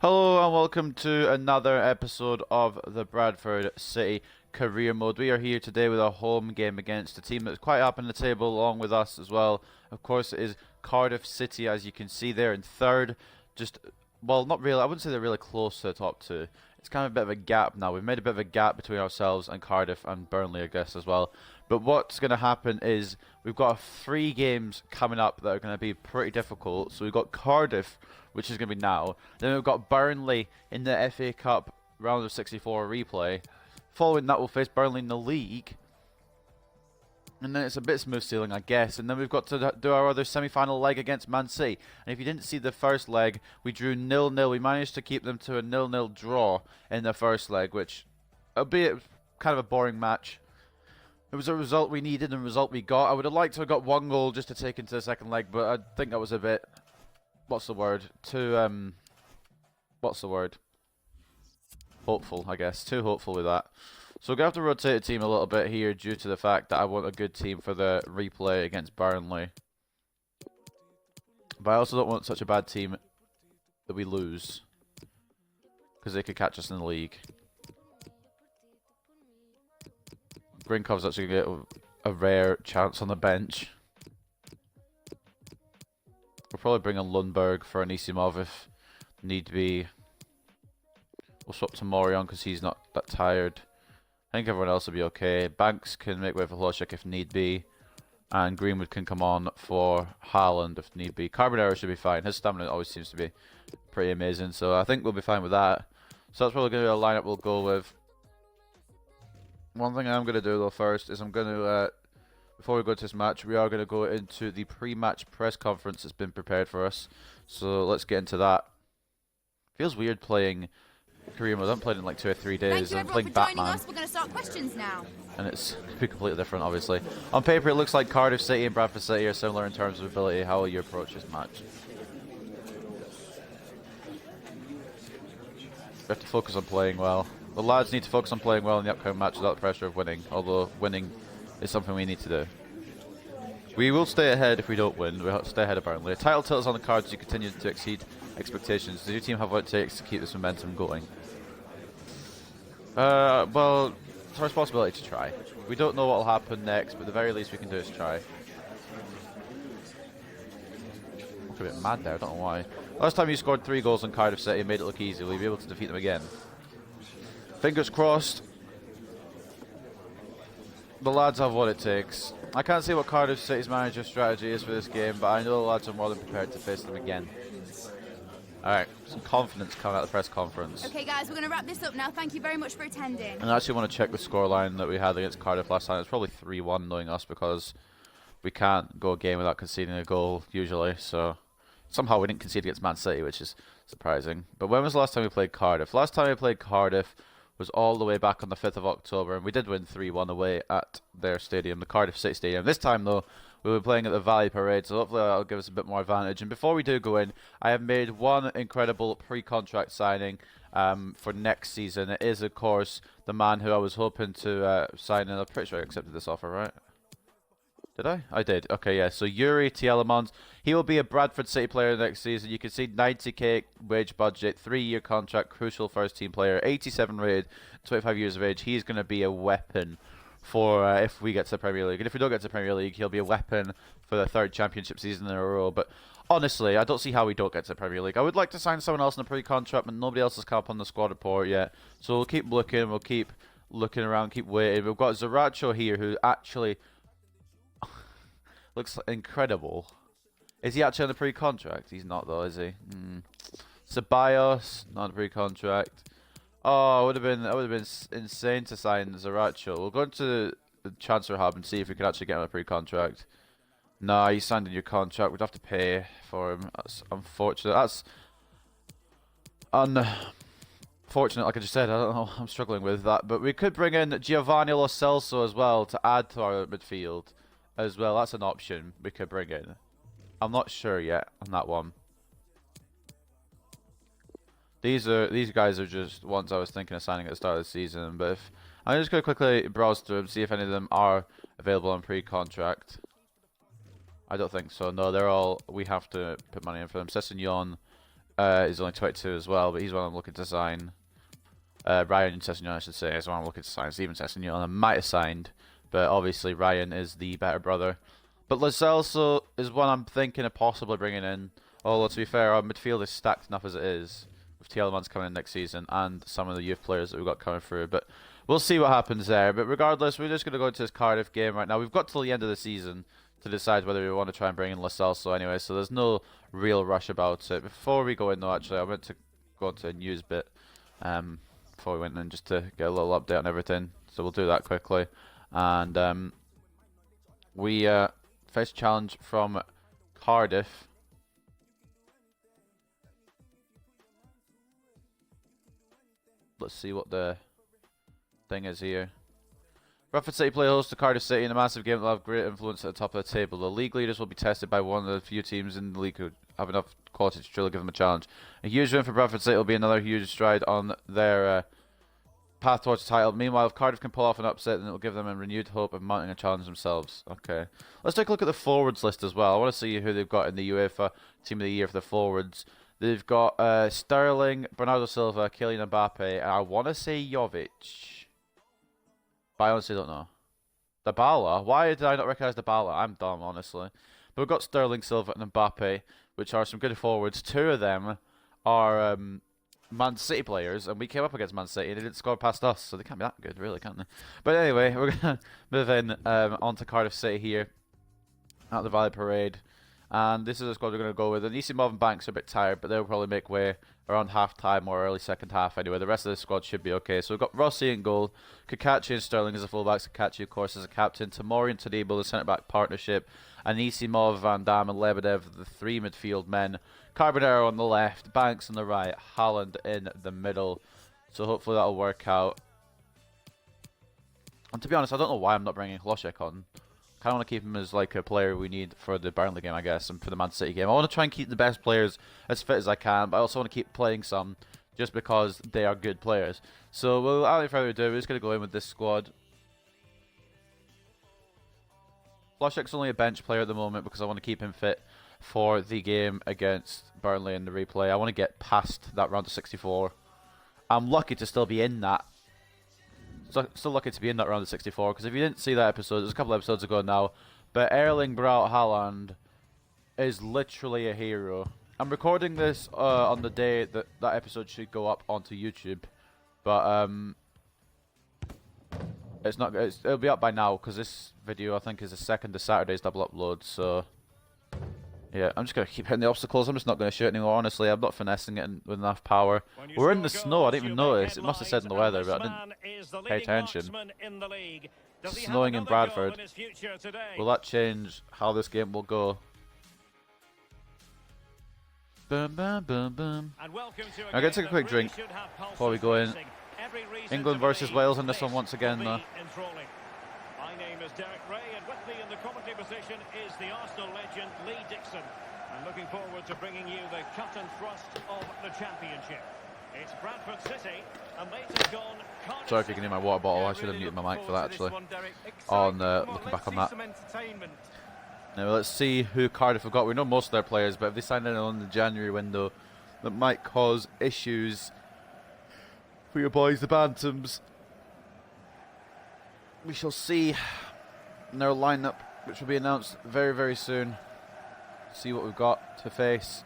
Hello and welcome to another episode of the Bradford City Career Mode. We are here today with a home game against a team that's quite up in the table along with us as well. Of course, it is Cardiff City, as you can see there in third. Well, not really, I wouldn't say they're really close to the top two. It's kind of a bit of a gap now. We've made a bit of a gap between ourselves and Cardiff and Burnley, I guess, as well. But what's going to happen is we've got 3 games coming up that are going to be pretty difficult. So we've got Cardiff, which is going to be now. Then we've got Burnley in the FA Cup round of 64 replay. Following that, we'll face Burnley in the league. And then it's a bit smooth sailing, I guess. And then we've got to do our other semi-final leg against Man City. And if you didn't see the first leg, we drew 0-0. We managed to keep them to a 0-0 draw in the first leg, which, albeit kind of a boring match, it was a result we needed and a result we got. I would have liked to have got 1 goal just to take into the second leg, but I think that was a bit... what's the word? Too, what's the word? Hopeful, I guess. Too hopeful with that. So we're going to have to rotate the team a little bit here due to the fact that I want a good team for the replay against Burnley. But I also don't want such a bad team that we lose, because they could catch us in the league. Grinkov's actually going to get a rare chance on the bench. We'll probably bring in Lundberg for Anisimov if need be. We'll swap to Morion because he's not that tired. I think everyone else will be okay. Banks can make way for Hlošek if need be. And Greenwood can come on for Haaland if need be. Carbonero should be fine. His stamina always seems to be pretty amazing. So I think we'll be fine with that. So that's probably going to be a lineup we'll go with. One thing I'm going to do though first is I'm going to... before we go to this match, we are going to go into the pre-match press conference that's been prepared for us. So let's get into that. Feels weird playing Career Mode. I haven't played in like 2 or 3 days. I'm playing Batman. We're going to start questions now. And it's completely different, obviously. On paper, it looks like Cardiff City and Bradford City are similar in terms of ability. How will you approach this match? We have to focus on playing well. The lads need to focus on playing well in the upcoming match without the pressure of winning. Although winning is something we need to do. We will stay ahead if we don't win. We'll stay ahead of Burnley. A title tilt is on the cards as you continue to exceed expectations. Does your team have what it takes to keep this momentum going? Well, it's our responsibility to try. We don't know what will happen next, but the very least we can do is try. I'm a bit mad there, I don't know why. Last time you scored 3 goals on Cardiff City and made it look easy. Will you be able to defeat them again? Fingers crossed. The lads have what it takes. I can't see what Cardiff City's manager's strategy is for this game, but I know the lads are more than prepared to face them again. Alright, some confidence coming out of the press conference. Okay guys, we're going to wrap this up now. Thank you very much for attending. And I actually want to check the scoreline that we had against Cardiff last time. It's probably 3-1 knowing us because we can't go a game without conceding a goal usually. So somehow we didn't concede against Man City, which is surprising. But when was the last time we played Cardiff? Last time we played Cardiff was all the way back on the 5th of October, and we did win 3-1 away at their stadium, the Cardiff City Stadium. This time, though, we were playing at the Valley Parade, so hopefully that'll give us a bit more advantage. And before we do go in, I have made one incredible pre-contract signing for next season. It is, of course, the man who I was hoping to sign, and I'm pretty sure I accepted this offer, right? Did I? I did. Okay, yeah. So Yuri Tielemans, he will be a Bradford City player next season. You can see 90k wage budget, 3-year contract, crucial first team player, 87 rated, 25 years of age. He's going to be a weapon for if we get to the Premier League. And if we don't get to the Premier League, he'll be a weapon for the 3rd championship season in a row. But honestly, I don't see how we don't get to the Premier League. I would like to sign someone else in a pre-contract, but nobody else has come up on the squad report yet. So we'll keep looking. We'll keep looking around, keep waiting. We've got Zaracho here, who actually... looks incredible. Is he actually on a pre-contract? He's not though, is he? Ceballos, not on a pre-contract. Oh, that would have been insane to sign Zaracho. We'll go into the transfer hub and see if we can actually get him a pre-contract. No, he signed a new contract. We'd have to pay for him. That's unfortunate. That's unfortunate, like I just said. I don't know. I'm struggling with that. But we could bring in Giovanni Lo Celso as well to add to our midfield. As well, that's an option we could bring in. I'm not sure yet on that one. These guys are just ones I was thinking of signing at the start of the season. But if I'm just gonna quickly browse through them, see if any of them are available on pre-contract. I don't think so. No, they're all. We have to put money in for them. Sessegnon He's only 22 as well, but he's one I'm looking to sign. Ryan Sessegnon, I should say, is one I'm looking to sign. Steven Sessegnon, I might have signed, but obviously Ryan is the better brother. But Lo Celso is one I'm thinking of possibly bringing in. Although, to be fair, our midfield is stacked enough as it is, with Tielemans coming in next season and some of the youth players that we've got coming through. But we'll see what happens there. But regardless, we're just going to go into this Cardiff game right now. We've got till the end of the season to decide whether we want to try and bring in Lo Celso anyway, so there's no real rush about it. Before we go in, though, actually, I meant to go into a news bit before we went in, just to get a little update on everything. So we'll do that quickly. And we face a challenge from Cardiff. Let's see what the thing is here. Bradford City play host to Cardiff City in a massive game that will have great influence at the top of the table. The league leaders will be tested by one of the few teams in the league who have enough quality to truly give them a challenge. A huge win for Bradford City will be another huge stride on their path towards the title. Meanwhile, if Cardiff can pull off an upset, then it will give them a renewed hope of mounting a challenge themselves. Okay. Let's take a look at the forwards list as well. I want to see who they've got in the UEFA Team of the Year for the forwards. They've got Sterling, Bernardo Silva, Kylian Mbappe, and I want to say Jovic. But I honestly don't know. Dybala? Why did I not recognise Dybala? I'm dumb, honestly. But we've got Sterling, Silva, and Mbappe, which are some good forwards. Two of them are Man City players, and we came up against Man City and they didn't score past us, so they can't be that good, really, can they? But anyway, we're going to move in onto Cardiff City here at the Valley Parade. And this is the squad we're going to go with. And Anisimov and Banks are a bit tired, but they'll probably make way around half-time or early second half anyway. The rest of the squad should be okay. So we've got Rossi in goal, Kakachi and Sterling as the fullbacks, Kakachi, of course, as a captain, Tamori and Todibo, the centre-back partnership, Anisimov, Van Dam and Lebedev, the three midfield men, Carbonero on the left, Banks on the right, Haaland in the middle. So hopefully that'll work out. And to be honest, I don't know why I'm not bringing Hlošek on. I kind of want to keep him as like a player we need for the Burnley game, I guess, and for the Man City game. I want to try and keep the best players as fit as I can, but I also want to keep playing some just because they are good players. So without any further ado, we're just going to go in with this squad. Hlošek's only a bench player at the moment because I want to keep him fit for the game against Burnley in the replay. I want to get past that round of 64. I'm lucky to still be in that. Still lucky to be in that round of 64, because if you didn't see that episode, it was a couple episodes ago now, but Erling Braut Haaland is literally a hero. I'm recording this on the day that that episode should go up onto YouTube, but it's not. It'll be up by now, because this video I think is the second of Saturday's double upload. So yeah, I'm just gonna keep hitting the obstacles. I'm just not gonna shoot anymore. Honestly, I'm not finessing it with enough power. We're in the snow. I didn't even notice. It must have said in the weather, but I didn't pay attention. It's snowing in Bradford. Will that change how this game will go? Boom, boom, boom, boom. I'm gonna take a quick drink before we go in. England versus Wales in this one once again, though. My name is Derek Ray, and with me in the commentary position is the Arsenal legend Lee Dixon. I'm looking forward to bringing you the cut and thrust of the championship. It's Bradford City, and they take on Cardiff. Sorry if you can hear my water bottle. I should have muted my mic for that, actually. Looking back on that. Now let's see who Cardiff have got. We know most of their players, but if they sign in on the January window, that might cause issues for your boys, the Bantams. We shall see in their lineup, which will be announced very, very soon. See what we've got to face.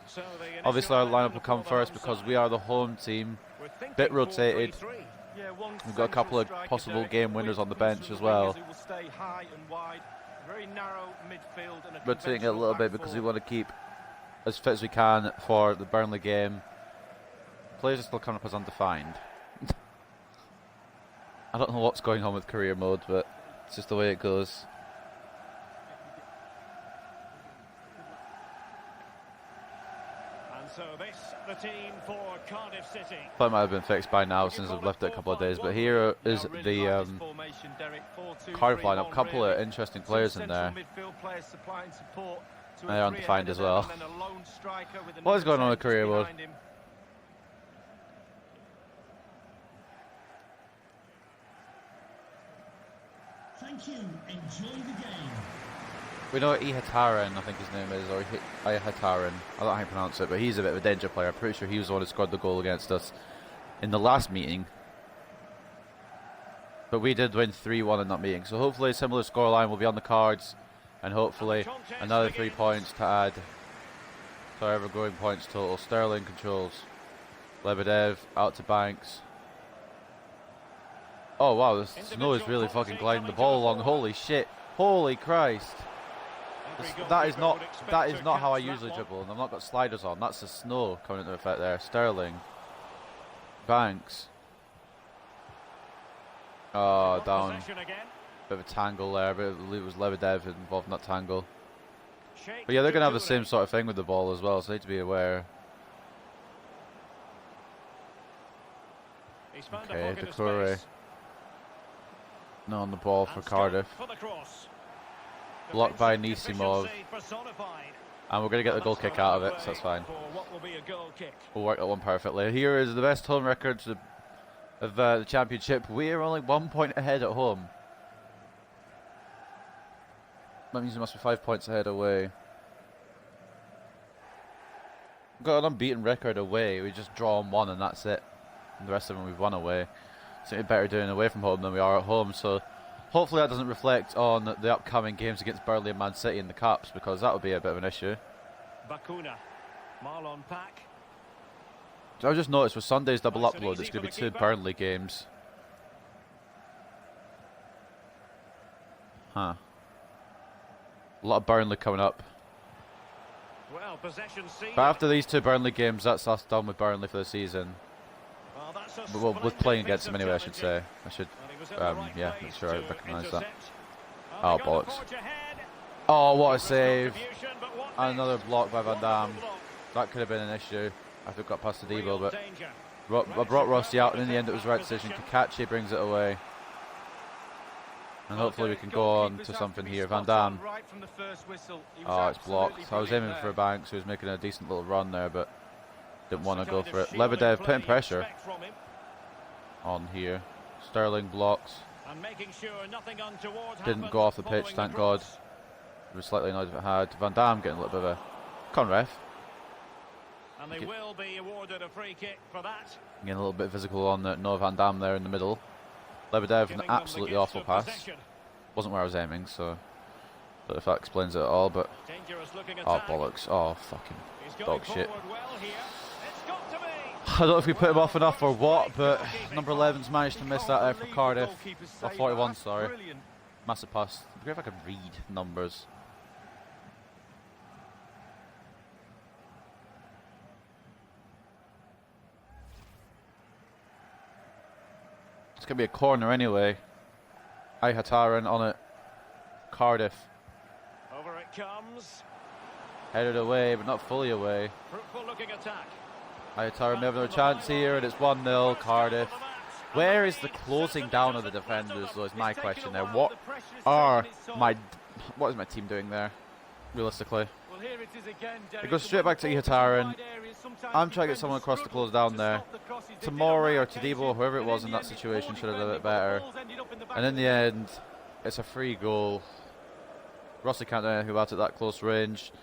Obviously, our lineup will come first because we are the home team. Bit rotated. We've got a couple of possible game winners on the bench as well. Rotating it a little bit because we want to keep as fit as we can for the Burnley game. Players are still coming up as undefined. I don't know what's going on with career mode, but it's just the way it goes. And so this, the team for Cardiff City. Thought it might have been fixed by now since I've left it a couple of days, but here is the Cardiff lineup. A couple of interesting players in there. They're undefined as well. What is going on with career mode? Thank you. Enjoy the game. We know Ihataren, I think his name is, or Ihataren. I don't know how you pronounce it, but he's a bit of a danger player. I'm pretty sure he was the one who scored the goal against us in the last meeting. But we did win 3-1 in that meeting, so hopefully a similar scoreline will be on the cards, and hopefully another 3 points to add to our ever-growing points total. Sterling controls. Lebedev out to Banks. Oh wow, the snow is really fucking gliding the ball along. Holy shit. Holy Christ. That is not how I usually dribble, and I've not got sliders on. That's the snow coming into effect there. Sterling. Banks. Oh, down. Bit of a tangle there, but I believe it was Lebedev involved in that tangle. But yeah, they're going to have the same sort of thing with the ball as well, so they need to be aware. Okay, Decore. No on the ball for Cardiff. Blocked by Nisimov. And we're going to get the goal kick out of it, so that's fine. We'll work that one perfectly. Here is the best home record of the championship. We are only 1 point ahead at home. That means we must be 5 points ahead away. We've got an unbeaten record away. We just draw on one and that's it. And the rest of them we've won away. So we're better doing away from home than we are at home. So hopefully that doesn't reflect on the upcoming games against Burnley and Man City in the Cups, because that would be a bit of an issue. Bakuna, Marlon Pack. So I just noticed with Sunday's double upload, it's going to be 2 Burnley games. Huh. A lot of Burnley coming up. Well, possession but after these 2 Burnley games, that's us done with Burnley for the season. Well, with playing against them anyway, I should say. I should, yeah, make sure I recognise that. Oh, bollocks. Oh, what a save. And another block by Van Dam. That could have been an issue. I think got past the Debo, but I brought Rossi out, and in the end it was the right decision. Kakachi brings it away. And hopefully we can go on to something here. Van Dam. Oh, it's blocked. I was aiming for a Banks, who was making a decent little run there, but didn't want to go for it. Lebedev putting pressure on here. Sterling blocks. Didn't go off the pitch, thank God. It was slightly annoyed if it had. Van Dam getting a little bit of a con ref. And they will be awarded a free kick for that. Getting a little bit physical on Noah Van Dam there in the middle. Lebedev, an absolutely awful pass. Wasn't where I was aiming, so I don't know if that explains it at all, but oh, bollocks. Oh, fucking dog shit. I don't know if we put him off enough or what, but number 11's managed to miss that there for Cardiff. Or 41, sorry. Massive pass. It'd be great if I could read numbers. It's going to be a corner anyway. Ihataren on it. Cardiff. Over it comes. Headed away, but not fully away. Fruitful looking attack. Ihataren may have another chance here, and it's 1-0 Cardiff. Where is the closing down of the defenders, though, is my question there. What is my team doing there, realistically? It goes straight back to Ihataren. I'm trying to get someone across to close down there. Tamori or Tadibo, whoever it was in that situation, should have done it better. And in the end, it's a free goal. Rossi can't do anything about it that close range.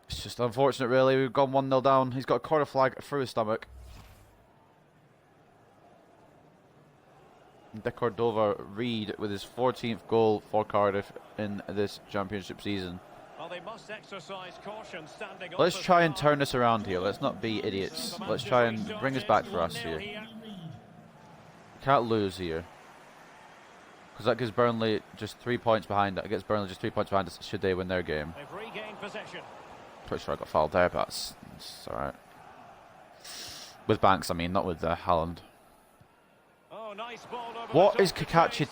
It's just unfortunate, really. We've gone 1-0 down. He's got a corner flag through his stomach. De Cordova Reed with his 14th goal for Cardiff in this championship season. Well, they must exercise caution standing. Let's try and turn this around here. Let's not be idiots. Let's try and bring us back for us here. Can't lose here, because that gives Burnley just 3 points behind. It gets Burnley just 3 points behind us should they win their game. They've regained possession. Pretty sure I got fouled there, but it's alright. With Banks, I mean, not with Haaland. Oh, nice ball over. What is Kakachi?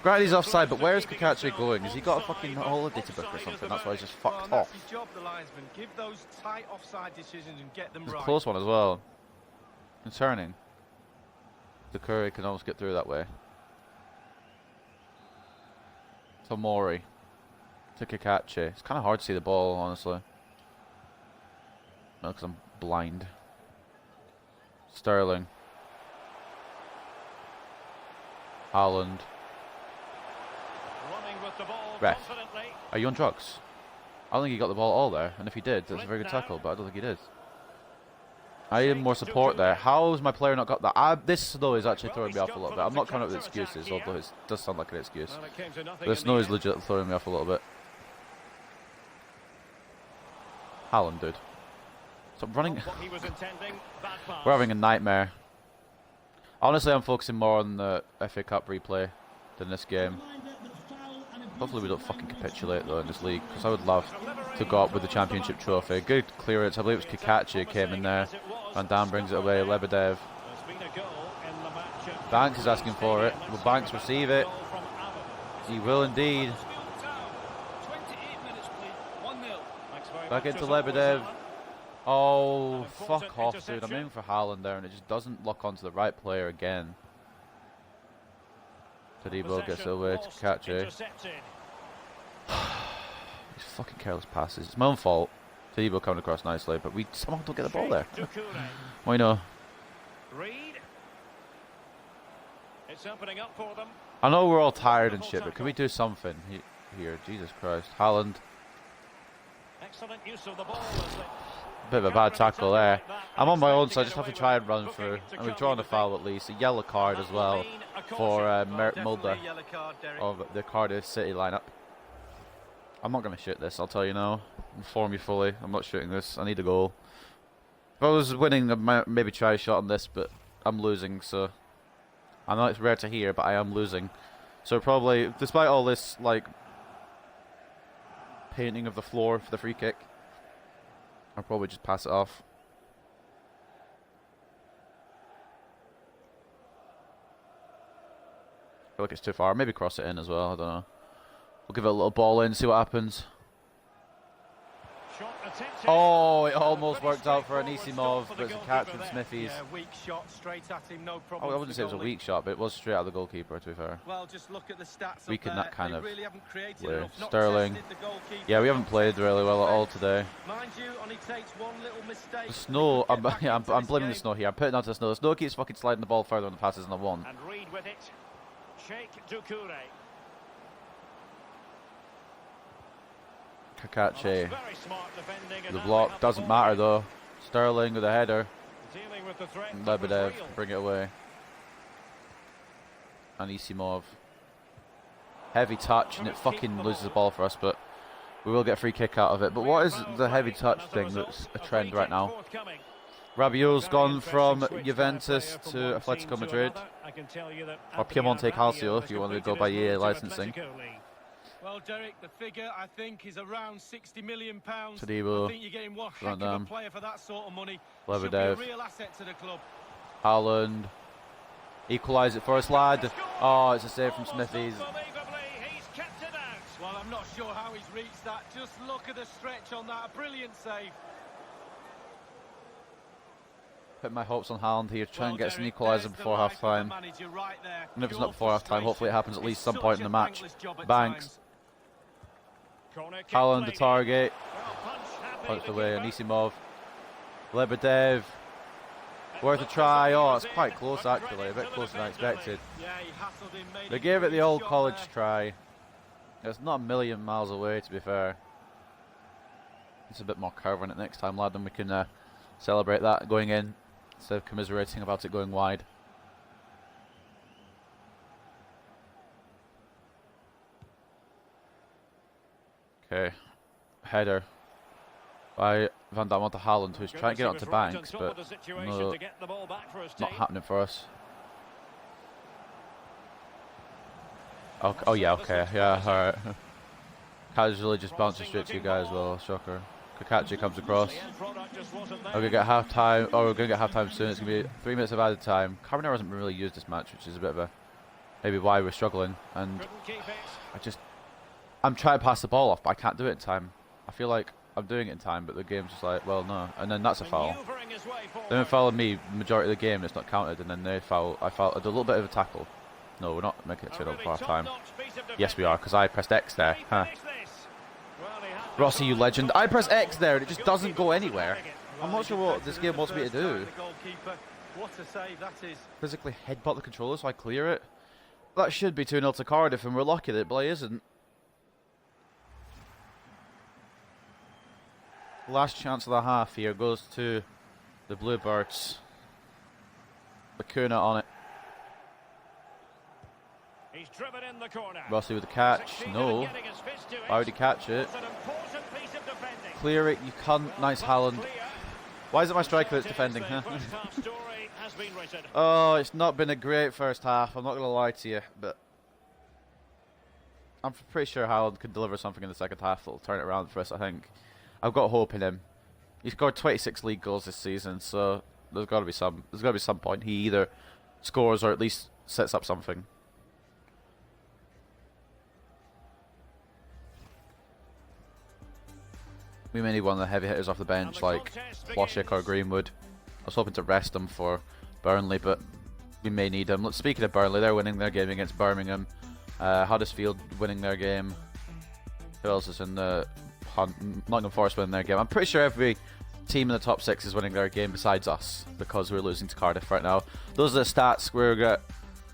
Granted, he's offside, but where is Kakachi going? Has he got a fucking holiday to book or something? That's why he's just fucked off. It's a close one as well. Concerning. The Curry can almost get through that way. Tomori to Kakachi. It's kind of hard to see the ball, honestly. No, because I'm blind. Sterling. Haaland. the ball Ref, confidently. are you on drugs? I don't think he got the ball at all there, and if he did, that's a very good tackle, but I don't think he did. I need more support there. How has my player not got that? This snow is actually throwing me off a little bit. I'm not coming up with excuses, although it does sound like an excuse. The snow is legit throwing me off a little bit. Haaland, dude. Stop running. We're having a nightmare. Honestly, I'm focusing more on the FA Cup replay than this game. Hopefully we don't fucking capitulate though in this league, because I would love to go up with the championship trophy. Good clearance. I believe it was Kakachi came in there. Van Dam brings it away. Lebedev. Banks is asking for it. Will Banks receive it? He will indeed. Back into Lebedev. Oh, fuck off, dude. I'm aiming for Haaland there, and it just doesn't lock onto the right player again. Tadibo gets it away to Kakachi. These fucking careless passes. It's my own fault. Tadibo coming across nicely, but we somehow don't get the ball there. Why no? I know we're all tired and shit, but can we do something here? Jesus Christ. Haaland. Excellent use of the ball. Bit of a bad tackle there. I'm on my own, so I just have to try and run through. And we've drawn a foul at least. A yellow card as well for Mulder of the Cardiff City lineup. I'm not going to shoot this, I'll tell you now. Inform you fully. I'm not shooting this. I need a goal. If I was winning, I might maybe try a shot on this, but I'm losing, so... I know it's rare to hear, but I am losing. So probably, despite all this, like... painting of the floor for the free kick, I'll probably just pass it off. I feel like it's too far. Maybe cross it in as well. I don't know. We'll give it a little ball in, see what happens. Oh, it almost worked out for Anisimov, but it's a catch from Smithies. Weak shot straight at him, no I wouldn't say it was a weak shot, but it was straight at the goalkeeper, to be fair. Well, just look at the stats. Weak in that kind of way. Sterling. Yeah, we haven't played really well at all today. Mind you, only takes one little mistake. The snow, I'm blaming the snow here. I'm putting onto the snow. The snow keeps fucking sliding the ball further on the passes than I want. And read with it. Sheikh Doucouré. Kakachi. The block doesn't matter though. Sterling with a header. Lebedev, bring it away. Anisimov. Heavy touch, and it fucking loses the ball for us, but we will get a free kick out of it. But what is the heavy touch thing that's a trend right now? Rabiot's gone from Juventus to Atletico Madrid. Or Piemonte Calcio, if you want to go by EA licensing. Well, Derek, the figure I think is around £60 million. Tadibo. I think you're getting one heck of a player for that sort of money. Lebedev. Should be a real asset to the club. Haaland. Equalise it for us, lad. Oh, it's a save from Smithies. Well, I'm not sure how he's reached that. Just look at the stretch on that. A brilliant save. Put my hopes on Haaland here. Try and get an equaliser before half time. And if it's not before half time, hopefully it happens at least some point in the match. Banks. Haaland the target. Punch away. Anisimov. Lebedev. Worth a try. Oh, it's quite close actually. A bit closer than I expected. They gave it the old college try. It's not a million miles away, to be fair. It's a bit more curve on it next time, lad, and we can celebrate that going in instead of commiserating about it going wide. Okay, header by Van Dam onto Haaland, who's trying to get onto Banks, but no, not happening for us. Okay. Oh yeah, okay, yeah, alright. Casually just bounces straight to you guys as well, shocker. Kakachi comes across. We're going to get half time, oh we're going to get half time soon, it's going to be 3 minutes of added time. Carbonero hasn't really used this match, which is a bit of a, maybe why we're struggling, and I'm trying to pass the ball off, but I can't do it in time. I feel like I'm doing it in time, but the game's just like, well no, and then that's a foul. They don't foul me the majority of the game, it's not counted, and then they foul, I did a little bit of a tackle. No, we're not making it 2-0 for half time. Yes we are, because I pressed X there. Huh. Rossi, you legend. I press X there and it just doesn't go anywhere. I'm not sure what this game wants me to do. Physically headbutt the controller so I clear it. That should be 2-0 to Cardiff and we're lucky that Blay isn't. Last chance of the half here goes to the Bluebirds. Lacuna on it. He's driven in the corner. Rossi with the catch. No. Why would he catch it? Clear it, you cunt. Nice Haaland. Why is it my striker that's defending? Huh? Oh, it's not been a great first half. I'm not going to lie to you, but I'm pretty sure Haaland can deliver something in the second half that'll turn it around for us, I think. I've got hope in him. He scored 26 league goals this season, so there's got to be some point he either scores or at least sets up something. We may need one of the heavy hitters off the bench, like Ploshik or Greenwood. I was hoping to rest them for Burnley, but we may need them. Speaking of Burnley, they're winning their game against Birmingham. Huddersfield winning their game. Who else is in the hunt? Nottingham Forest winning their game. I'm pretty sure every team in the top 6 is winning their game besides us, because we're losing to Cardiff right now. Those are the stats we're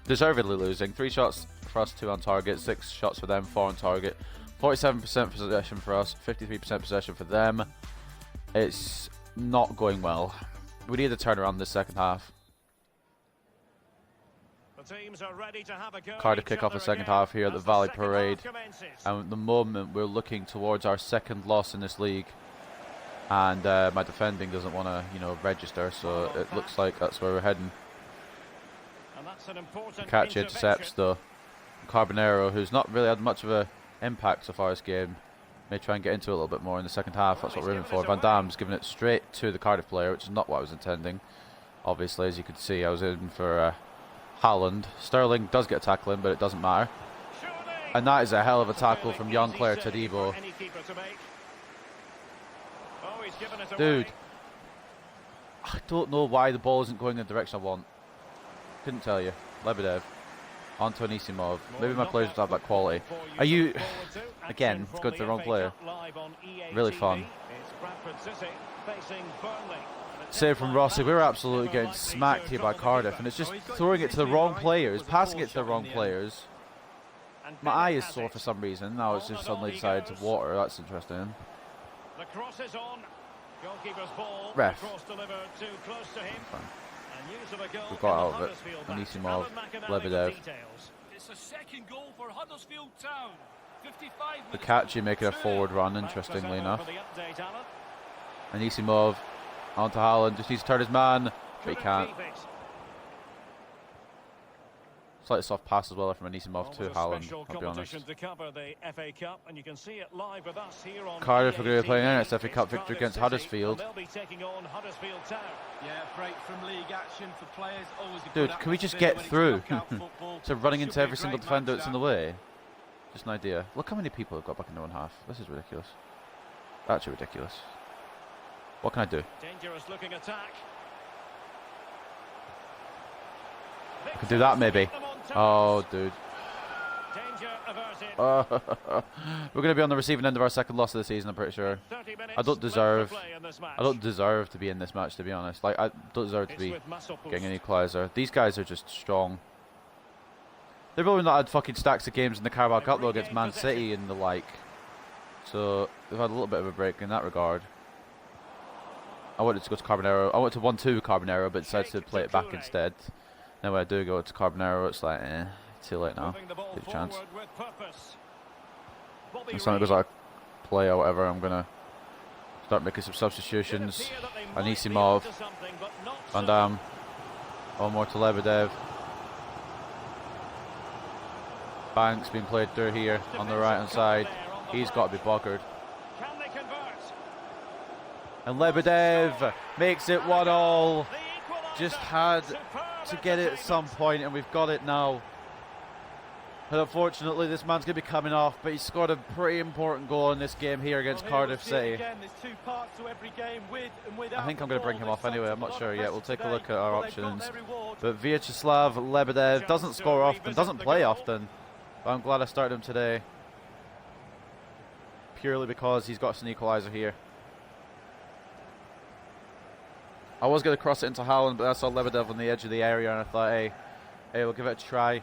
deservedly losing. 3 shots for us, 2 on target, 6 shots for them, 4 on target. 47% possession for us, 53% possession for them. It's not going well. We need to turn around this second half. Cardiff kick off the second half here at the Valley Parade. And at the moment we're looking towards our second loss in this league. And my defending doesn't want to, register, so it looks like that's where we're heading. Catch intercepts though. Carbonero, who's not really had much of a impact so far this game, may try and get into it a little bit more in the second half. That's what we're aiming for. Van Damme's giving it straight to the Cardiff player, which is not what I was intending. Obviously, as you could see, I was in for Haaland. Sterling does get a tackle in, but it doesn't matter. And that is a hell of a tackle from young player Todibo. Dude, I don't know why the ball isn't going in the direction I want. Couldn't tell you. Lebedev. Onto Anisimov. Maybe my players don't have that quality. Are you... Again, it's going to the wrong player. Really fun. Save from Rossi. We were absolutely getting smacked here by Cardiff, and it's just throwing it to the wrong players, passing it to the wrong players. My eye is sore for some reason. Now it's just suddenly decided to water. That's interesting. Ref. We got out of it. Anisimov, Lebedev. Lukaku making a forward run, interestingly enough. Anisimov onto Haaland, just needs to turn his man, but he can't. Slightly soft pass as well from Anisimov to Haaland, I'll be honest. Cardiff are going to be playing in its FA Cup victory against Huddersfield. Dude, can we just get through? So running into every single defender that's in the way? Just an idea. Look how many people have got back in their own half. This is ridiculous. Actually ridiculous. What can I do? Dangerous looking attack. I could do that maybe. Oh, dude. We're going to be on the receiving end of our second loss of the season, I'm pretty sure. I don't deserve to be in this match, to be honest. Like, I don't deserve to be getting an equaliser. These guys are just strong. They've probably not had fucking stacks of games in the Carabao Cup though against Man City and the like. So they've had a little bit of a break in that regard. I wanted to go to Carbonero. I wanted to 1-2 Carbonero, but decided to play it back instead. Then when I do go to Carbonero, it's like, too late now. Good chance. If something goes out of play or whatever, I'm going to start making some substitutions. Anisimov, Van Damme, one more to Lebedev. Banks being played through here on the right hand side. He's got to be buggered. And Lebedev makes it 1-1. Just had to get it at some point, and we've got it now. And unfortunately, this man's going to be coming off, but he scored a pretty important goal in this game here against Cardiff City. I think I'm going to bring him off anyway. I'm not sure yet. We'll take a look at our options. But Vyacheslav Lebedev doesn't score often, doesn't play often. But I'm glad I started him today. Purely because he's got an equaliser here. I was going to cross it into Haaland, but I saw Lebedev on the edge of the area, and I thought, hey, we'll give it a try.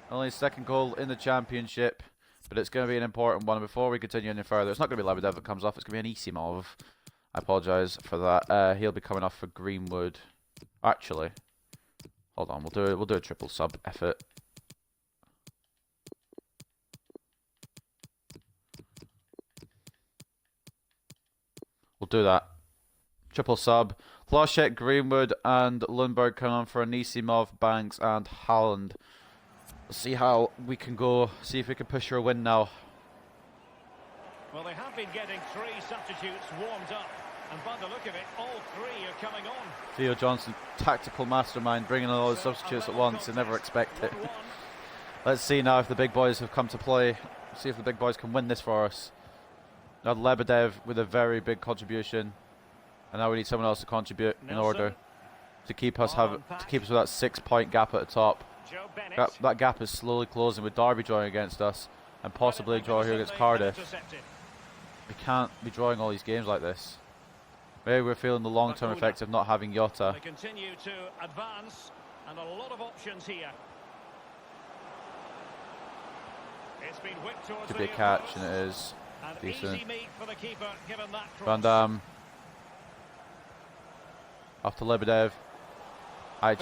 Only his second goal in the Championship, But it's going to be an important one. Before we continue any further, it's not going to be Lebedev that comes off. It's going to be an Isimov. I apologise for that. He'll be coming off for Greenwood. Actually, hold on. We'll do a triple sub effort. We'll do that. Triple sub. Hlošek, Greenwood, and Lundberg come on for Anisimov, Banks, and Haaland. Let's see how we can go. See if we can push for a win now. Well, they have been getting 3 substitutes warmed up. And by the look of it, all 3 are coming on. Theo Johnson, tactical mastermind, bringing in all the substitutes at once. You never expect it. Let's see now if the big boys have come to play. See if the big boys can win this for us. Now Lebedev with a very big contribution, and now we need someone else to contribute in order to keep us with that 6-point gap at the top. That gap is slowly closing with Derby drawing against us, and possibly a draw here against Cardiff. We can't be drawing all these games like this. Maybe we're feeling the long-term effects of not having Jota. They continue to advance, and a lot of options here. It's been whipped towards Could be a catch, and it is. Decent. Keeper, Van Dam. After Lebedev. I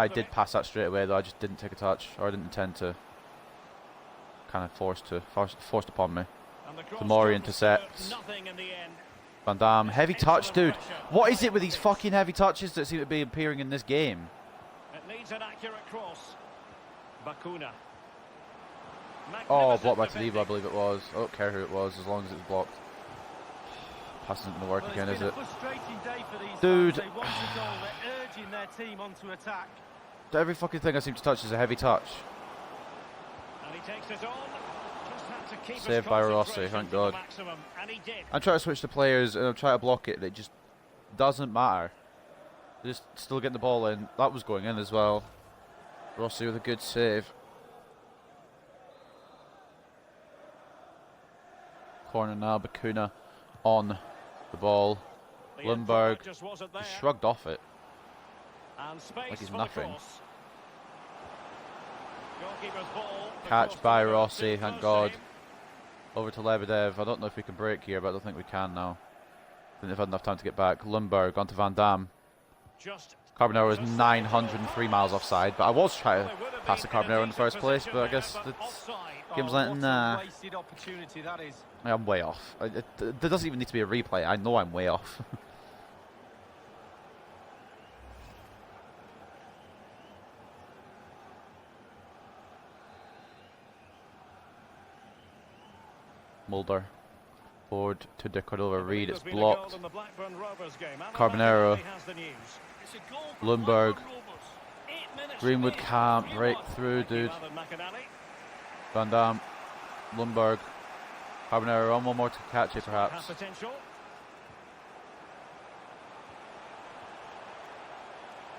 did pass that straight away though. I just didn't take a touch, or I didn't intend to. Kind of forced upon me. Tomori intercepts. Van Dam, heavy touch, dude. What is it with these fucking heavy touches that seem to be appearing in this game? It needs an accurate cross. Bakuna. Oh, blocked by Tadibo, I believe it was. I don't care who it was, as long as it was blocked. Pass isn't going to work again, is it? Dude. They want a goal. They're urging their team onto attack. Every fucking thing I seem to touch is a heavy touch. And he takes it on. Just had to keep Saved by Rossi, thank God. I'm trying to switch the players and I'm trying to block it, and it just doesn't matter. Just still getting the ball in. That was going in as well. Rossi with a good save. Corner now, Bakuna on the ball. Lundberg just shrugged off it. Like he's nothing. Catch by Rossi, thank God. Over to Lebedev. I don't know if we can break here, but I don't think we can now. I think they've had enough time to get back. Lundberg onto Van Dam. Carbonero is 903 miles offside, but I was trying to pass the Carbonero in the first place, but I guess it's game's like, nah. I'm way off. There doesn't even need to be a replay. I know I'm way off. Mulder. Forward to De Cordova. Reed, it's blocked. Carbonero. Lundberg. Greenwood can't break through, dude. Van Dam. Lundberg. Carbonero on one more to catch it, perhaps.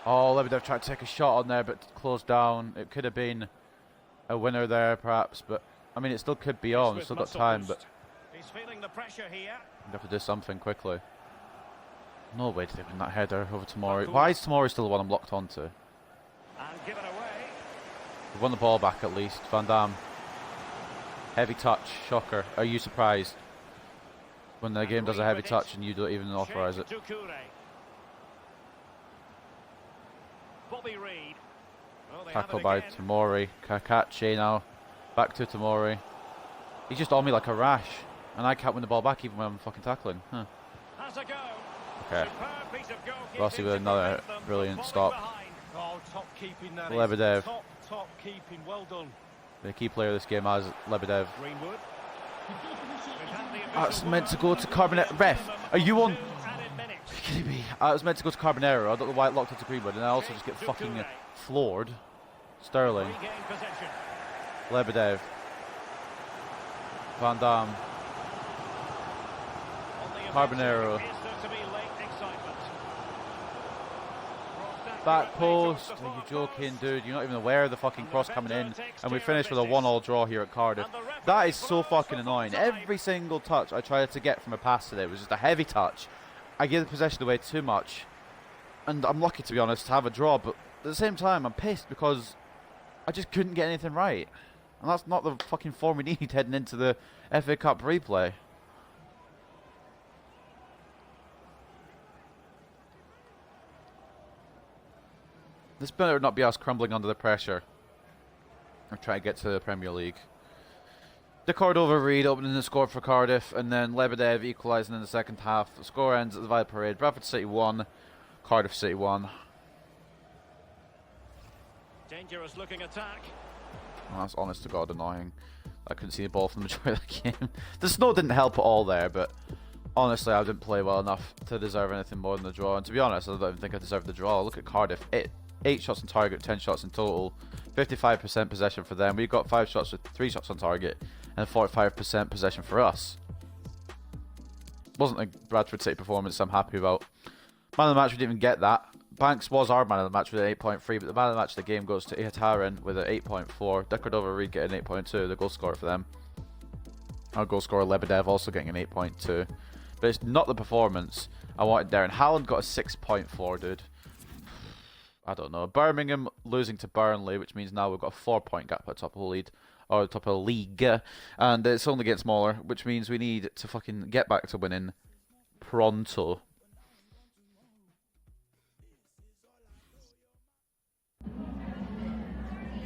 Oh, Lebedev tried to take a shot on there, but closed down. It could have been a winner there, perhaps, but I mean, it still could be on. We've still got time, but he's feeling the pressure here. We have to do something quickly. No way to win that header over Tomori. Why is Tomori still the one I'm locked onto? And give it away. We've won the ball back at least. Van Dam. Heavy touch. Shocker. Are you surprised when the game does a heavy touch and you don't even authorise it? Tackle by Tomori. Kakachi now. Back to Tomori. He's just on me like a rash. And I can't win the ball back even when I'm fucking tackling. Huh. Okay. Rossi with another brilliant stop. Oh, top keeping that Lebedev. Top keeping, well done. The key player of this game is Lebedev. That's meant to go to Carbonero. Ref, are you on? Are you kidding me? It was meant to go to Carbonero. I don't know why it locked into Greenwood. And I also just get fucking floored. Sterling. Lebedev. Van Dam. Carbonero. Back post. Are you joking, dude? You're not even aware of the fucking cross coming in. And we finished with a 1-1 draw here at Cardiff. That is so fucking annoying. Every single touch I tried to get from a pass today was just a heavy touch. I gave the possession away too much. And I'm lucky, to be honest, to have a draw. But at the same time, I'm pissed because I just couldn't get anything right. And that's not the fucking form we need heading into the FA Cup replay. This better not be us crumbling under the pressure. Or try to get to the Premier League. De Cordova-Reid opening the score for Cardiff, and then Lebedev equalising in the second half. The score ends at the Valley Parade. Bradford City 1, Cardiff City 1. Dangerous looking attack. Oh, that's honest to God annoying. I couldn't see the ball from the majority of the game. The snow didn't help at all there, but honestly I didn't play well enough to deserve anything more than the draw. And to be honest, I don't even think I deserved the draw. Look at Cardiff. 8 shots on target, 10 shots in total. 55% possession for them. We got 5 shots with 3 shots on target, and 45% possession for us. Wasn't a Bradford City performance I'm happy about. Man of the match, we didn't even get that. Banks was our man of the match with an 8.3, but the man of the match of the game goes to Ihataren with an 8.4. De Cordova-Reid getting an 8.2, the goal scorer for them. Our goal scorer Lebedev also getting an 8.2. But it's not the performance I wanted there. And Haaland got a 6.4, dude. I don't know. Birmingham losing to Burnley, which means now we've got a 4-point gap at the top of the lead, or the top of the league, and it's only getting smaller, which means we need to fucking get back to winning pronto.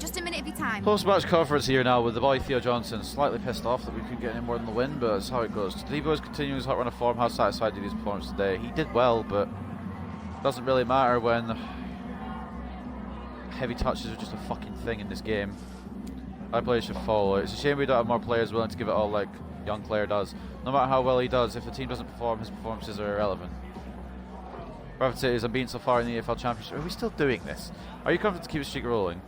Just a minute of your time. Post-match conference here now with the boy Theo Johnson, slightly pissed off that we couldn't get any more than the win, but that's how it goes. Diogo is continuing his hot run of form. How satisfied with his performance today? He did well, but doesn't really matter when heavy touches are just a fucking thing in this game. Our players should follow. It's a shame we don't have more players willing to give it all like young Claire does. No matter how well he does, if the team doesn't perform, his performances are irrelevant. Bradford City is unbeaten so far in the EFL Championship. Are we still doing this? Are you confident to keep the streak rolling?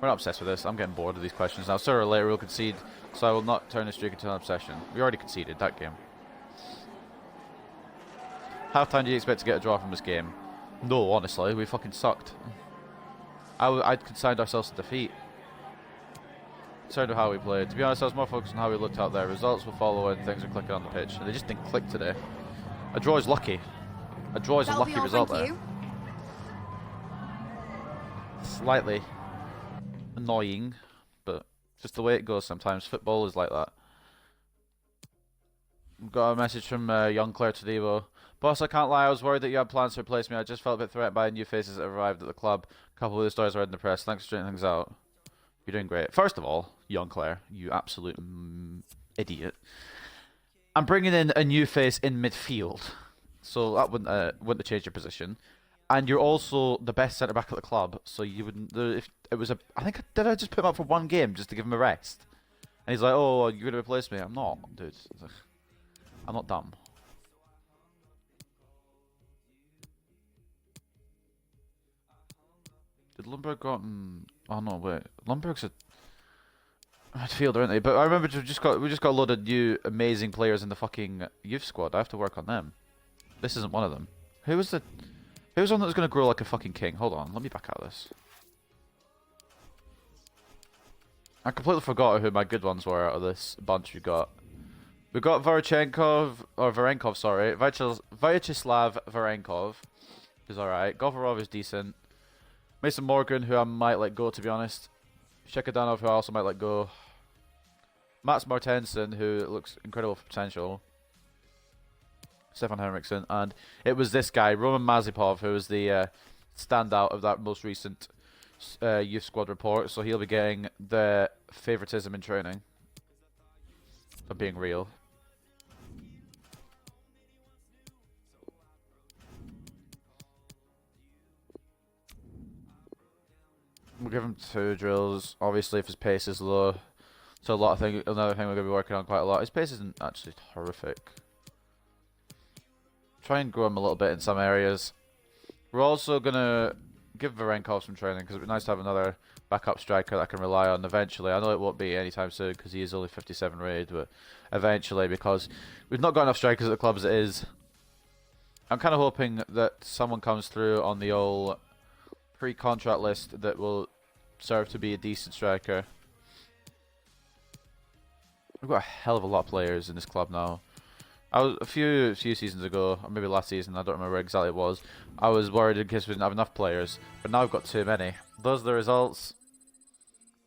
We're not obsessed with this. I'm getting bored of these questions now. Sooner or later we'll concede, so I will not turn the streak into an obsession. We already conceded that game. Half time do you expect to get a draw from this game? No, honestly, we fucking sucked. I'd consigned ourselves to defeat. Concerned with how we played. To be honest, I was more focused on how we looked out there. Results will follow and things are clicking on the pitch. And they just didn't click today. A draw is lucky. A draw is a lucky result there. Slightly annoying, but just the way it goes sometimes. Football is like that. We've got a message from young Claire Todibo. Boss, I can't lie, I was worried that you had plans to replace me. I just felt a bit threatened by new faces that have arrived at the club. A couple of the stories I read in the press. Thanks for straightening things out. You're doing great. First of all, young Claire, you absolute idiot. I'm bringing in a new face in midfield, so that wouldn't have changed your position. And you're also the best centre back at the club, so you wouldn't. If it was did I just put him up for one game just to give him a rest? And he's like, "Oh, you're gonna replace me?" I'm not, dude. I'm not dumb. Did Lundberg got? Oh no, wait. Lundberg's a midfielder, aren't they? But I remember we just got a load of new amazing players in the fucking youth squad. I have to work on them. This isn't one of them. Who was one that was gonna grow like a fucking king? Hold on, let me back out of this. I completely forgot who my good ones were out of this bunch we got. We got Varenkov, sorry. Vyacheslav Varenkov is alright. Govorov is decent. Mason Morgan, who I might let go, to be honest. Shekadanov, who I also might let go. Mats Mortensen, who looks incredible for potential. Stefan Henriksen. And it was this guy, Roman Mazipov, who was the standout of that most recent youth squad report. So he'll be getting the favoritism in training. For being real. We'll give him 2 drills. Obviously, if his pace is low, so another thing we're going to be working on quite a lot. His pace isn't actually horrific. Try and grow him a little bit in some areas. We're also going to give Varenkov some training because it'd be nice to have another backup striker that I can rely on eventually. I know it won't be anytime soon because he is only 57 rated, but eventually, because we've not got enough strikers at the club as it is. I'm kind of hoping that someone comes through on the old pre-contract list that will serve to be a decent striker. We've got a hell of a lot of players in this club now. a few seasons ago, or maybe last season, I don't remember exactly what it was. I was worried in case we didn't have enough players, but now I've got too many. Those are the results.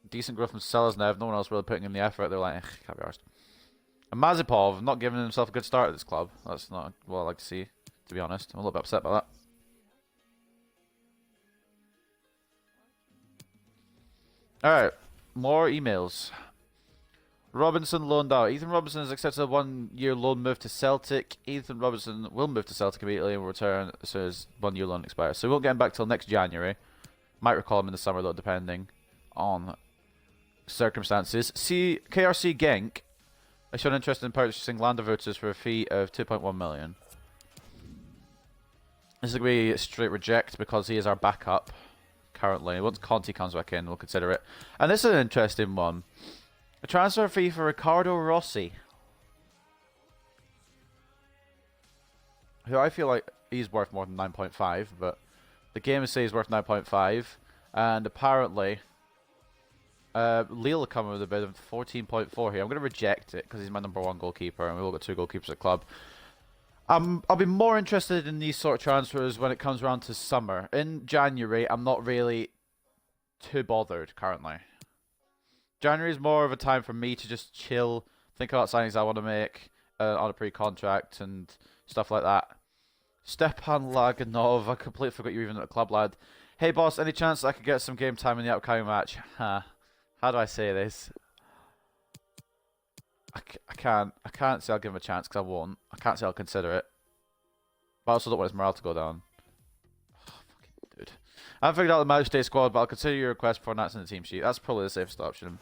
Decent growth from sellers now. No one else really putting in the effort. They're like, can't be arsed. And Mazipov not giving himself a good start at this club. That's not what I like to see, to be honest. I'm a little bit upset by that. Alright, more emails. Robinson loaned out. Ethan Robinson has accepted a 1-year loan move to Celtic. Ethan Robinson will move to Celtic immediately and will return as soon as 1-year loan expires. So we won't get him back till next January. Might recall him in the summer though, depending on circumstances. KRC Genk has shown interest in purchasing Landervoorters for a fee of 2.1 million. This is going to be a straight reject because he is our backup currently. Once Conte comes back in, we'll consider it. And this is an interesting one. A transfer fee for Ricardo Rossi, who I feel like he's worth more than 9.5, but the game says he's worth 9.5, and apparently Lille coming with a bid of 14.4 here. I'm going to reject it because he's my #1 goalkeeper, and we've all got 2 goalkeepers at the club. I'll be more interested in these sort of transfers when it comes around to summer. In January, I'm not really too bothered currently. January is more of a time for me to just chill, think about signings I want to make on a pre-contract and stuff like that. Stepan Laganov, I completely forgot you were even at the club, lad. Hey boss, any chance I could get some game time in the upcoming match? Huh. How do I say this? I can't say I'll give him a chance because I won't. I can't say I'll consider it. But I also don't want his morale to go down. Oh, fucking dude. I haven't figured out the match day squad, but I'll consider your request before announcing the team sheet. That's probably the safest option.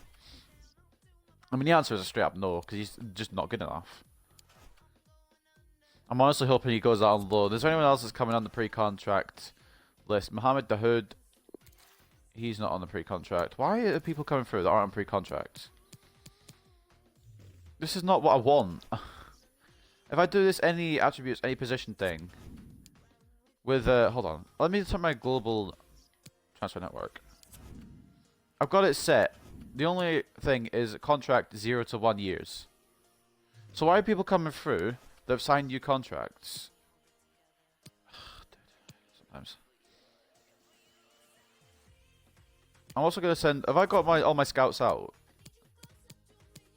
I mean, the answer is a straight up no, because he's just not good enough. I'm honestly hoping he goes out on loan. Is there anyone else that's coming on the pre-contract list? Mohamed Dahoud. He's not on the pre-contract. Why are people coming through that aren't on pre-contract? This is not what I want. If I do this, any attributes, any position thing. With, hold on. Let me turn my global transfer network. I've got it set. The only thing is contract 0 to 1 years. So why are people coming through that have signed new contracts? Sometimes. I'm also going to send... Have I got all my scouts out?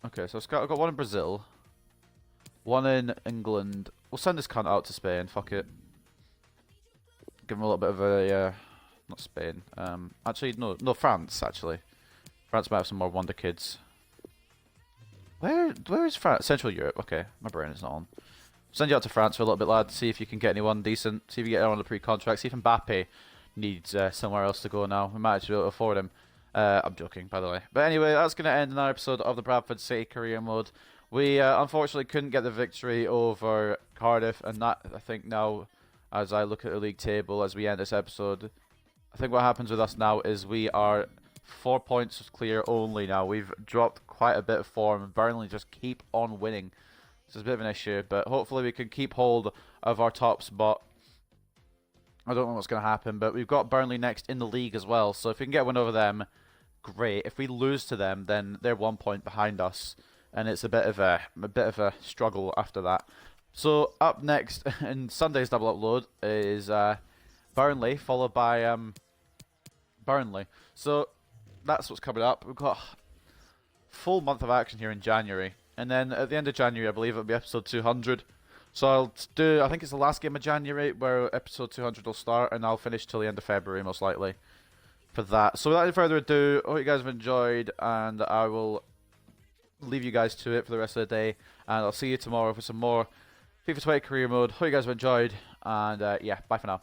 Okay, so I've got one in Brazil. One in England. We'll send this cunt out to Spain. Fuck it. Give him a little bit of a... not Spain. Actually, no, France, actually. France might have some more wonder kids. Where is France? Central Europe. Okay, my brain is not on. Send you out to France for a little bit, lad. See if you can get anyone decent. See if you get anyone on the pre-contract. See if Mbappe needs somewhere else to go now. We might actually be able to afford him. I'm joking, by the way. But anyway, that's going to end another episode of the Bradford City Career Mode. We unfortunately couldn't get the victory over Cardiff, and that, I think now, as I look at the league table as we end this episode, I think what happens with us now is we are 4 points clear only now. We've dropped quite a bit of form. Burnley just keep on winning. This is a bit of an issue, but hopefully we can keep hold of our top spot. I don't know what's going to happen, but we've got Burnley next in the league as well, so if we can get one over them, great. If we lose to them, then they're 1 point behind us, and it's a bit of a struggle after that. So up next in Sunday's double upload is Burnley, followed by Burnley. So that's what's coming up. We've got a full month of action here in January, and then at the end of January, I believe it'll be episode 200. So I'll do, I think it's the last game of January where episode 200 will start, and I'll finish till the end of February most likely for that. So without any further ado, I hope you guys have enjoyed, and I will leave you guys to it for the rest of the day, and I'll see you tomorrow for some more FIFA 20 Career Mode. Hope you guys have enjoyed, and yeah, bye for now.